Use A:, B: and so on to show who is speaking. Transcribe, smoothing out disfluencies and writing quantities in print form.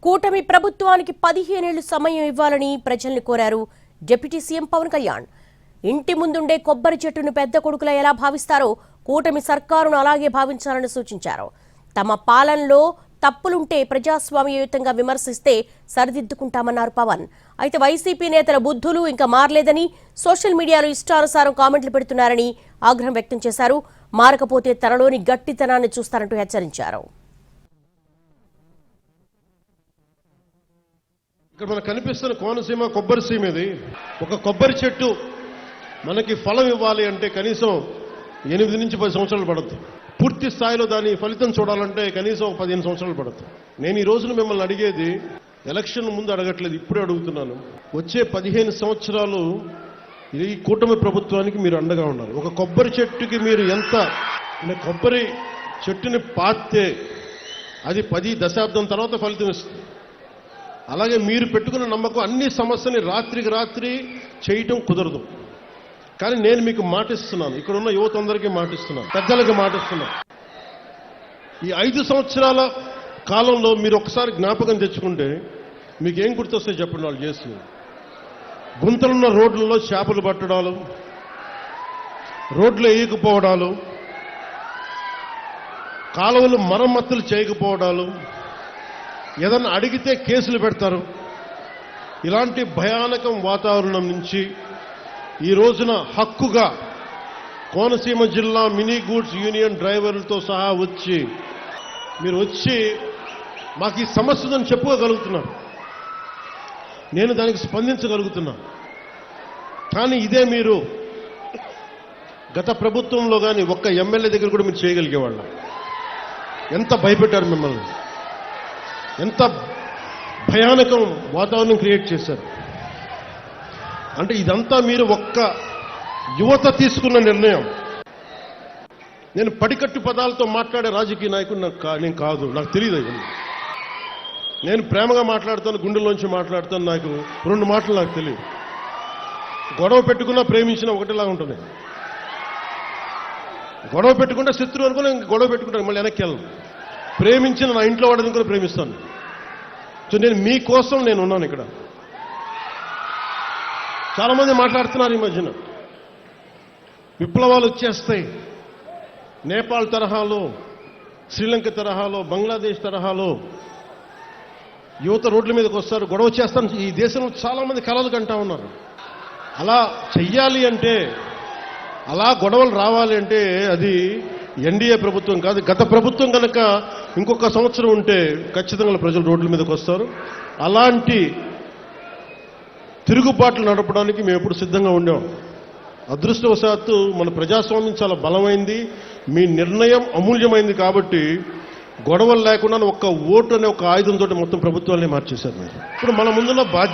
A: కూటమి ప్రభుత్వానికి 15 ఏళ్లు సమయం ఇవ్వాలని ప్రజల్ని కోరారు డిప్యూటీ సీఎం పవన్ కళ్యాణ్. ఇంటి ముందుండే కొబ్బరి చెట్టును పెద్ద కొడుకులా ఎలా భావిస్తారో కూటమి సర్కారును అలాగే భావించాలని సూచించారు. తమ పాలనలో తప్పులుంటే ప్రజాస్వామ్యయుతంగా విమర్శిస్తే సరిదిద్దుకుంటామన్నారు పవన్. అయితే వైసీపీ నేతల బుద్ధులు ఇంకా మారలేదని, సోషల్ మీడియాలో ఇష్టానుసారం కామెంట్లు పెడుతున్నారని ఆగ్రహం వ్యక్తం చేశారు. మారకపోతే తనలోని గట్టితనాన్ని చూస్తారంటూ హెచ్చరించారు.
B: ఇక్కడ మనకు కనిపిస్తున్న కోనసీమ కొబ్బరి సీమ ఇది. ఒక కొబ్బరి చెట్టు మనకి ఫలం ఇవ్వాలి అంటే కనీసం 8 నుంచి 10 సంవత్సరాలు పడుతుంది. పూర్తి స్థాయిలో దాని ఫలితం చూడాలంటే కనీసం 15 సంవత్సరాలు పడుతుంది. నేను ఈ రోజున మిమ్మల్ని అడిగేది ఎలక్షన్ ముందు అడగట్లేదు, ఇప్పుడే అడుగుతున్నాను. వచ్చే 15 సంవత్సరాలు ఈ కూటమి ప్రభుత్వానికి మీరు అండగా ఉండాలి. ఒక కొబ్బరి చెట్టుకి మీరు ఎంత కొబ్బరి చెట్టుని పాతితే అది 10 దశాబ్దం తర్వాత ఫలితం ఇస్తుంది. అలాగే మీరు పెట్టుకున్న నమ్మకం అన్ని సమస్యని రాత్రికి రాత్రి చేయటం కుదరదు. కానీ నేను మీకు మాటిస్తున్నాను, ఇక్కడ ఉన్న యువత అందరికీ మాటిస్తున్నాను, పెద్దలకు మాటిస్తున్నాను. ఈ 5 సంవత్సరాల కాలంలో మీరు ఒకసారి జ్ఞాపకం తెచ్చుకుంటే మీకేం గుర్తొస్తాయి చెప్పండి. వాళ్ళు చేసి గుంతలున్న రోడ్లలో చేపలు పట్టడాలు, రోడ్లు వేయకపోవడాలు, కాలువలు మరమ్మతులు చేయకపోవడాలు, ఏదన్నా అడిగితే కేసులు పెడతారు. ఇలాంటి భయానకం వాతావరణం నుంచి ఈ రోజున హక్కుగా కోనసీమ జిల్లా మినీ గూడ్స్ యూనియన్ డ్రైవర్లతో సహా మీరు వచ్చి మాకు ఈ సమస్య ఉందని చెప్పుకోగలుగుతున్నారు. నేను దానికి స్పందించగలుగుతున్నా. కానీ ఇదే మీరు గత ప్రభుత్వంలో కానీ ఒక్క ఎమ్మెల్యే దగ్గర కూడా మీరు చేయగలిగేవాళ్ళ. ఎంత భయపెట్టారు మిమ్మల్ని, ఎంత భయానకం వాతావరణం క్రియేట్ చేశారు. అంటే ఇదంతా మీరు ఒక్క యువత తీసుకున్న నిర్ణయం. నేను పడికట్టు పదాలతో మాట్లాడే రాజకీయ నాయకుడు నేను కాదు, నాకు తెలియదు. నేను ప్రేమగా మాట్లాడుతాను, గుండెల్లోంచి మాట్లాడుతాను. నాకు 2 మాటలు నాకు తెలియదు. గొడవ పెట్టుకున్నా ప్రేమించినా ఒకటిలా ఉంటుంది. గొడవ పెట్టుకుంటే శత్రువు అనుకుని గొడవ పెట్టుకుంటాను, మళ్ళీ వెనక్కి వెళ్ళను. ప్రేమించిన నా ఇంట్లో వాడిని కూడా ప్రేమిస్తాను. సో నేను మీకోసం నేను ఉన్నాను ఇక్కడ. చాలా మంది మాట్లాడుతున్నారు ఈ మధ్యన విప్లవాలు వచ్చేస్తాయి, నేపాల్ తరహాలో, శ్రీలంక తరహాలో, బంగ్లాదేశ్ తరహాలో యువత రోడ్ల మీదకి వస్తారు, గొడవ చేస్తాను. ఈ దేశంలో చాలా మంది కలలు కంటా ఉన్నారు. అలా చెయ్యాలి అంటే, అలా గొడవలు రావాలి అంటే అది ఎన్డీఏ ప్రభుత్వం కాదు. గత ప్రభుత్వం కనుక ఇంకొక సంవత్సరం ఉంటే ఖచ్చితంగా ప్రజలు రోడ్ల మీదకి వస్తారు. అలాంటి తిరుగుబాట్లు నడపడానికి మేము ఎప్పుడు సిద్ధంగా ఉండాం. అదృష్టవశాత్తు మన ప్రజాస్వామ్యం చాలా బలమైంది. మీ నిర్ణయం అమూల్యమైంది. కాబట్టి గొడవలు లేకుండా ఒక్క ఓటు అనే ఒక ఆయుధంతో మొత్తం ప్రభుత్వాన్ని మార్చేశారు. ఇప్పుడు మన ముందున్న బాధ్యత